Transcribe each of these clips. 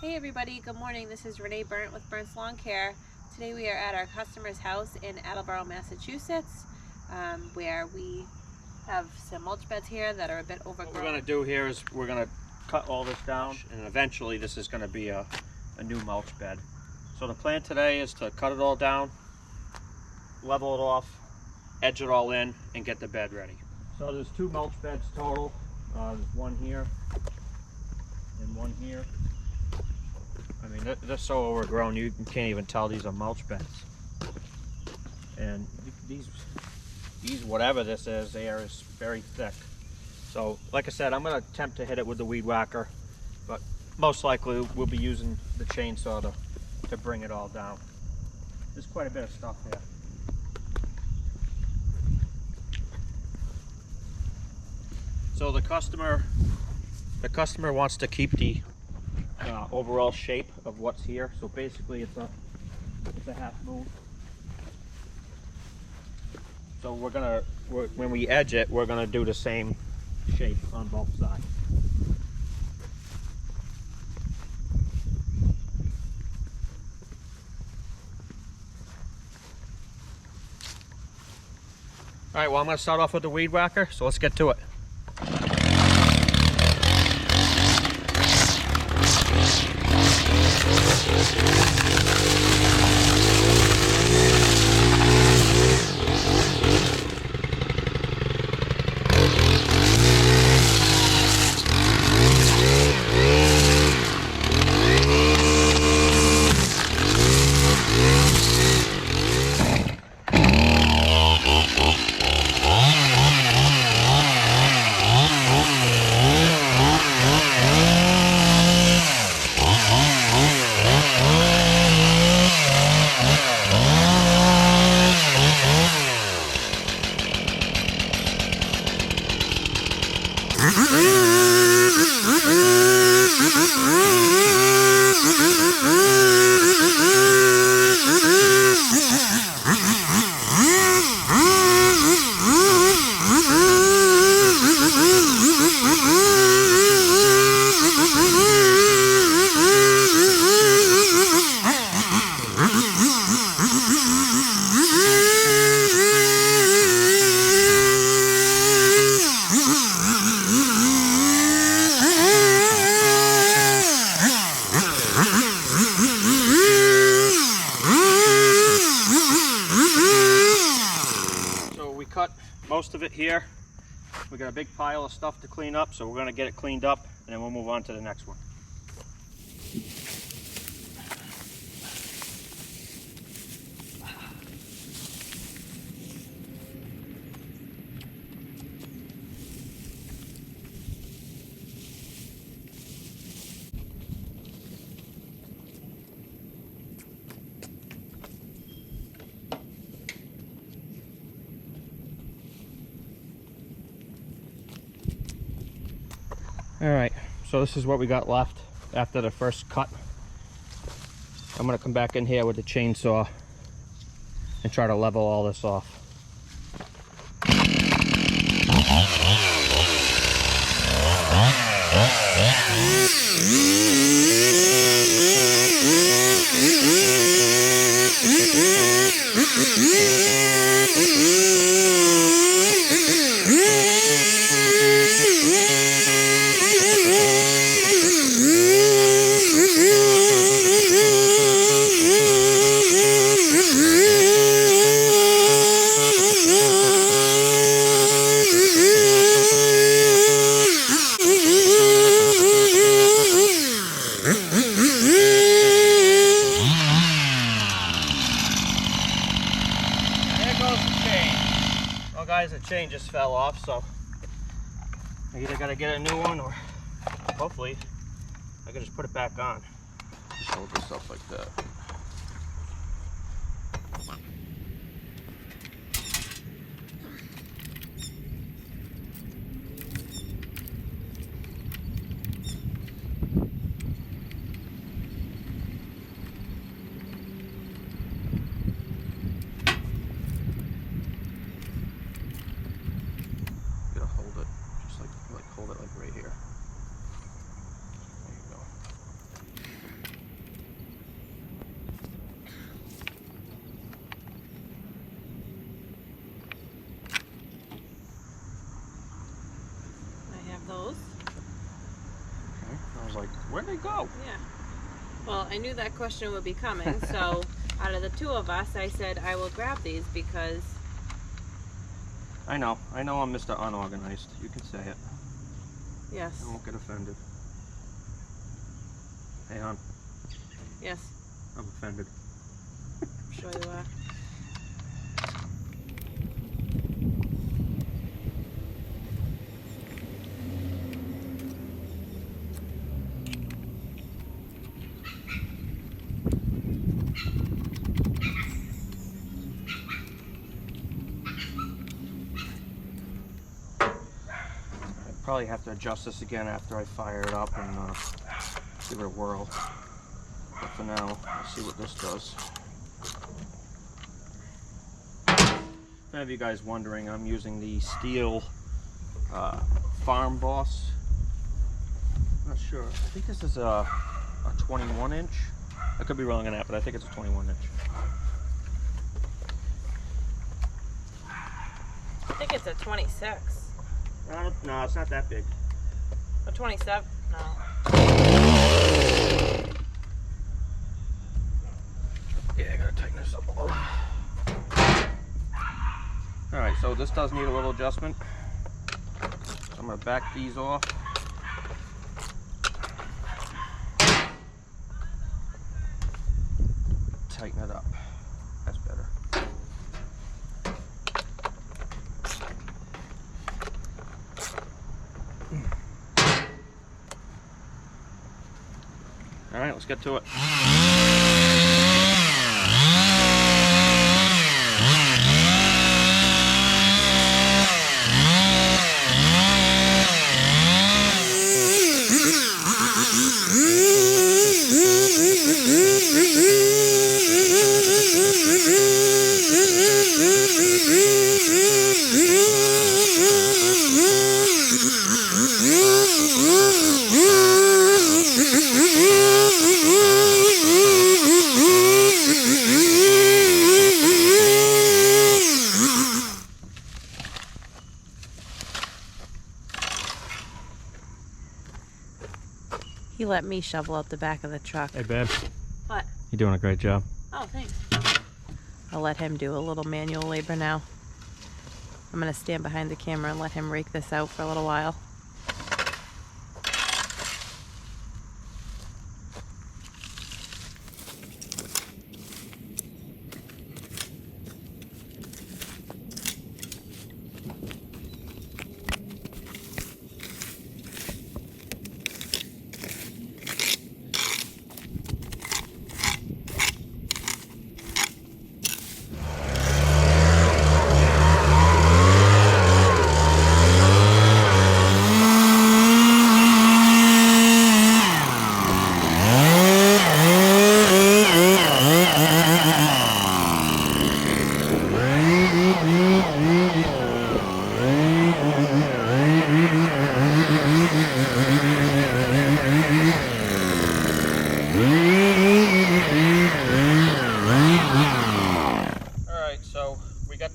Hey everybody, good morning. This is Renee Burnt with Burnt's Lawn Care. Today we are at our customer's house in Attleboro, Massachusetts, where we have some mulch beds here that are a bit overgrown. What we're going to do here is we're going to cut all this down, and eventually this is going to be a new mulch bed. So the plan today is to cut it all down, level it off, edge it all in, and get the bed ready. So there's 2 mulch beds total. There's one here and one here. I mean, they're so overgrown you can't even tell these are mulch beds. And these whatever this is there is very thick. So like I said, I'm going to attempt to hit it with the weed whacker, but most likely we'll be using the chainsaw to bring it all down. There's quite a bit of stuff here. So the customer wants to keep the overall shape of what's here. So basically it's a half moon. So when we edge it, we're gonna do the same shape on both sides. All right, well, I'm gonna start off with the weed whacker, so let's get to it. Most of it here. We got a big pile of stuff to clean up, so we're going to get it cleaned up and then we'll move on to the next one. Alright, so this is what we got left after the first cut. I'm going to come back in here with the chainsaw and try to level all this off. The chain just fell off, so I either gotta get a new one or hopefully I can just put it back on. Just hold this up like that. Hold it like right here. There you go. have those. Okay. I was like, where'd they go? Yeah. Well, I knew that question would be coming, so out of the two of us, I said I will grab these because... I know I'm Mr. Unorganized. You can say it. Yes. I won't get offended. Hey, hon. Yes. I'm offended. I'm sure you are. Probably have to adjust this again after I fire it up and give it a whirl. But for now, let's see what this does. If any of you guys wondering, I'm using the steel Farm Boss. I'm not sure. I think this is a 21 inch. I could be wrong on that, but I think it's a 21 inch. I think it's a 26. No, it's not that big. A 27? No. Yeah, I gotta tighten this up a little. Alright, so this does need a little adjustment. So I'm gonna back these off. Tighten it up. That's better. Alright, let's get to it. He let me shovel out the back of the truck. Hey, babe. What? You're doing a great job. Oh, thanks. I'll let him do a little manual labor now. I'm going to stand behind the camera and let him rake this out for a little while.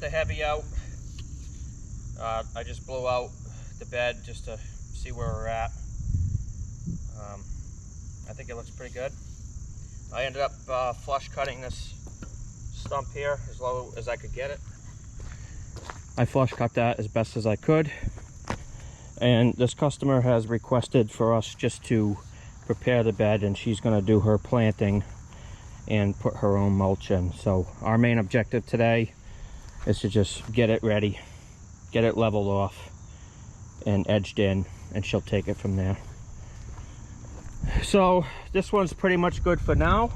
Heavy out. I just blew out the bed just to see where we're at. I think it looks pretty good. I ended up flush cutting this stump here as low as I could get it. I flush cut that as best as I could, and this customer has requested for us just to prepare the bed, and she's going to do her planting and put her own mulch in. So our main objective today is to just get it ready, get it leveled off and edged in, and she'll take it from there. So this one's pretty much good for now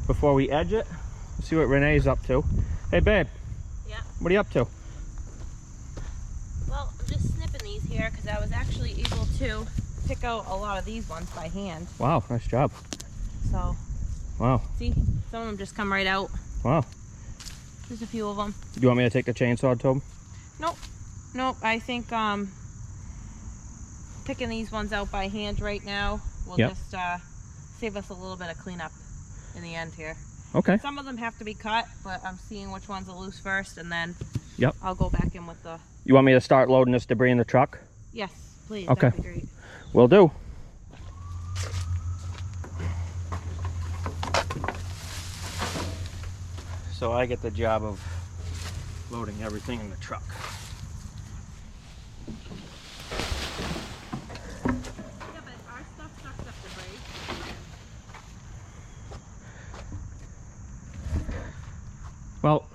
before we edge it. Let's see what Renee's up to. Hey babe. Yeah. What are you up to? Well, I'm just snipping these here because I was actually able to pick out a lot of these ones by hand. Wow, nice job. So. Wow. See, some of them just come right out. Wow. There's a few of them. Do you want me to take the chainsaw to them? Nope. Nope. I think picking these ones out by hand right now will just save us a little bit of cleanup in the end here. Okay. Some of them have to be cut, but I'm seeing which ones are loose first, and then Yep. I'll go back in with the... You want me to start loading this debris in the truck? Yes. Please, Okay. that'd be great. Will do. So I get the job of loading everything in the truck. Yeah, but our stuff sucks up debris. Well,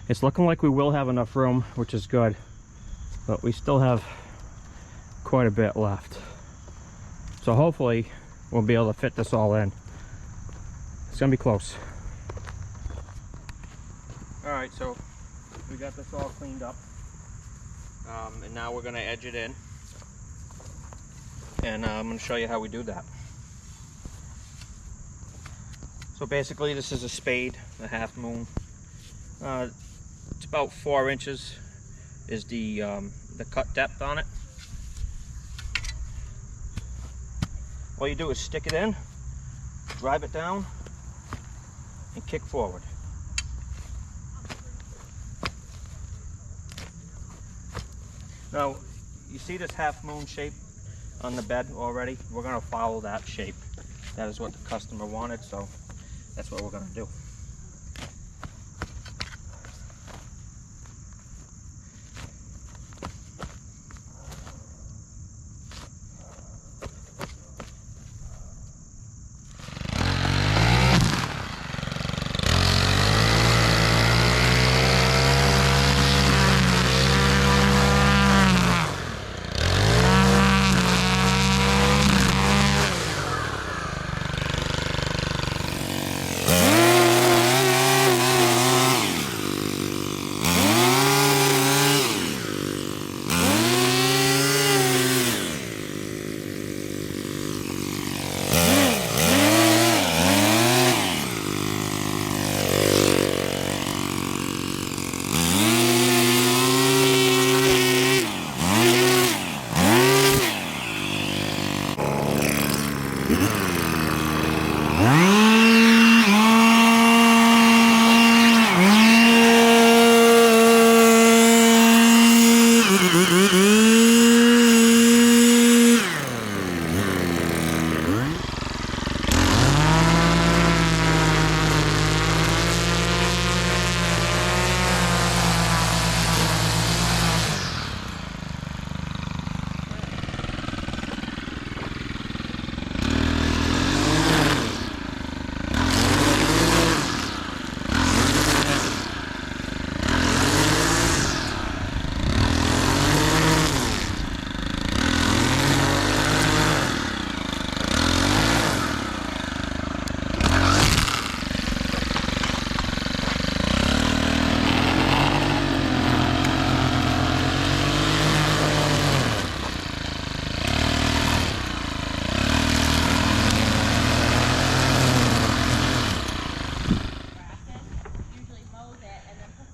it's looking like we will have enough room, which is good, but we still have quite a bit left. So hopefully we'll be able to fit this all in. It's gonna be close. All right, so we got this all cleaned up, and now we're gonna edge it in, and I'm gonna show you how we do that. So basically this is a spade, a half moon. It's about 4 inches is the cut depth on it. All you do is stick it in, drive it down, and kick forward. Now, you see this half moon shape on the bed already? We're going to follow that shape. That is what the customer wanted, so that's what we're going to do.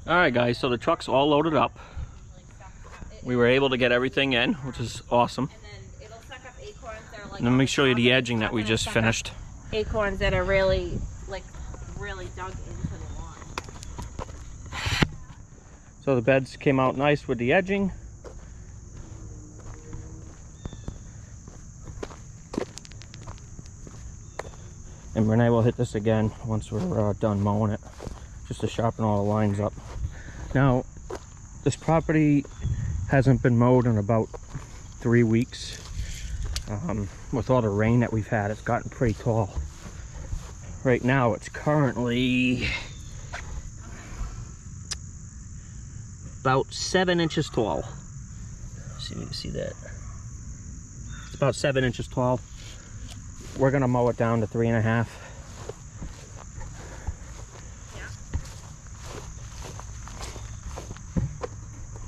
Alright guys, so the truck's all loaded up. We were able to get everything in, which is awesome. And let me show you the edging that we just finished. Acorns that are really dug into the lawn. So the beds came out nice with the edging. And Renee will hit this again once we're done mowing it, just to sharpen all the lines up. Now, this property hasn't been mowed in about 3 weeks. With all the rain that we've had, it's gotten pretty tall. Right now, it's currently about 7 inches tall. See if you can see that. It's about 7 inches tall. We're gonna mow it down to 3.5.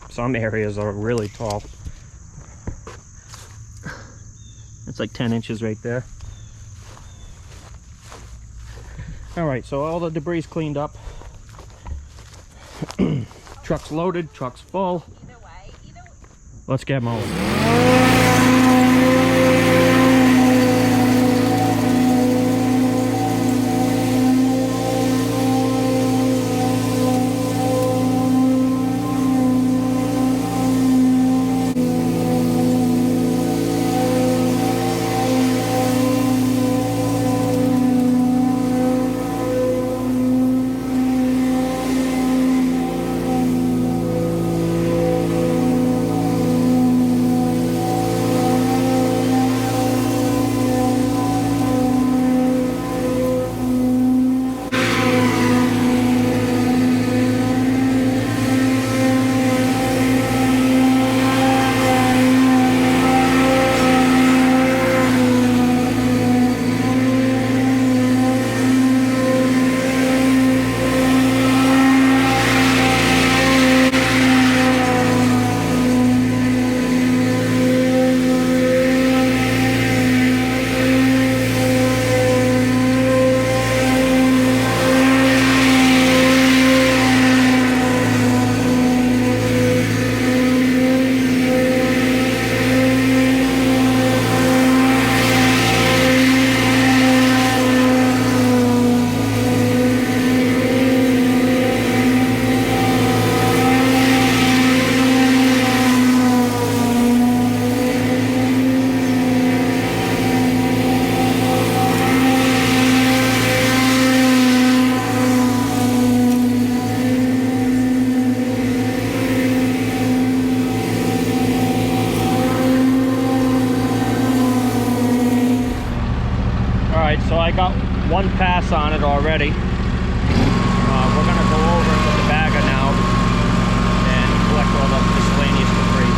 Some areas are really tall. It's like 10 inches right there. All right, so all the debris is cleaned up. Truck's loaded, truck's full. Let's get mowing. Alright, so I got one pass on it already. We're going to go over it with the bagger now and collect all the miscellaneous debris.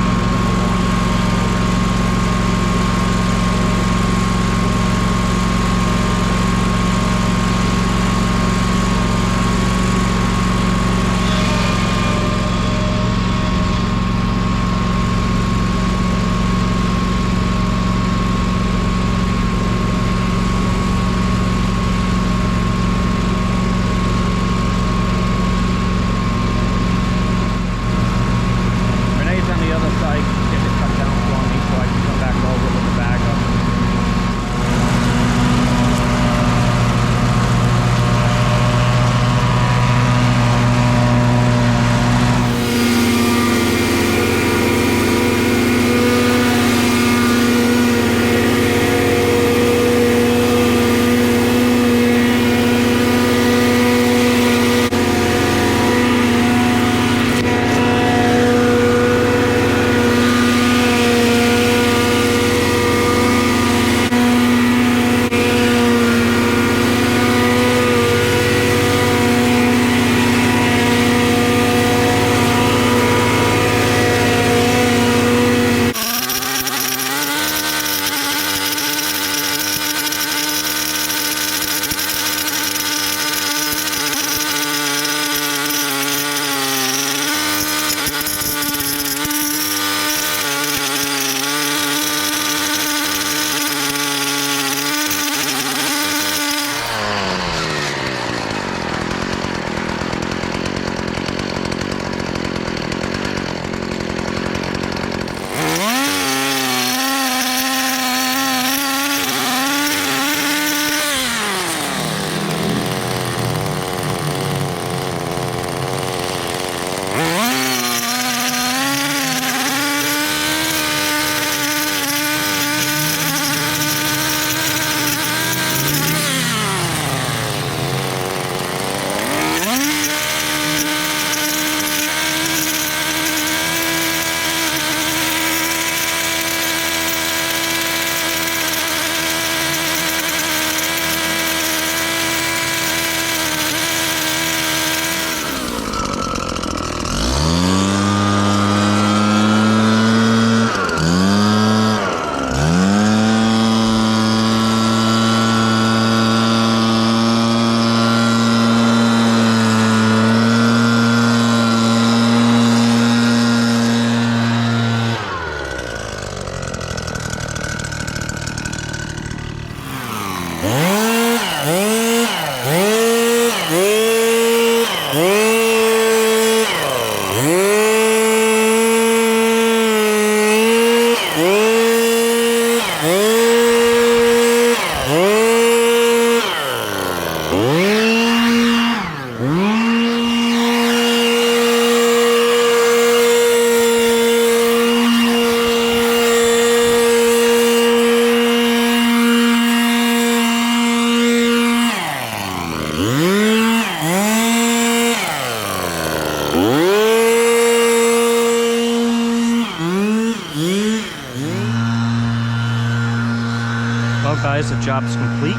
Well guys, the job's complete.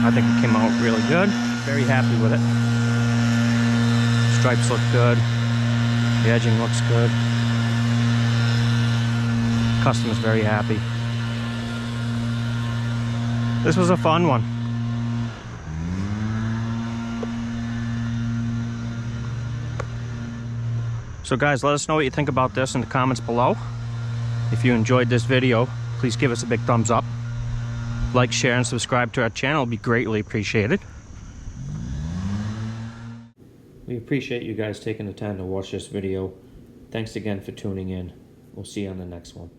I think it came out really good. Very happy with it. Stripes look good. The edging looks good. Customer's very happy. This was a fun one. So guys, let us know what you think about this in the comments below. If you enjoyed this video, please give us a big thumbs up. Like, share, and subscribe to our channel would be greatly appreciated. We appreciate you guys taking the time to watch this video. Thanks again for tuning in. We'll see you on the next one.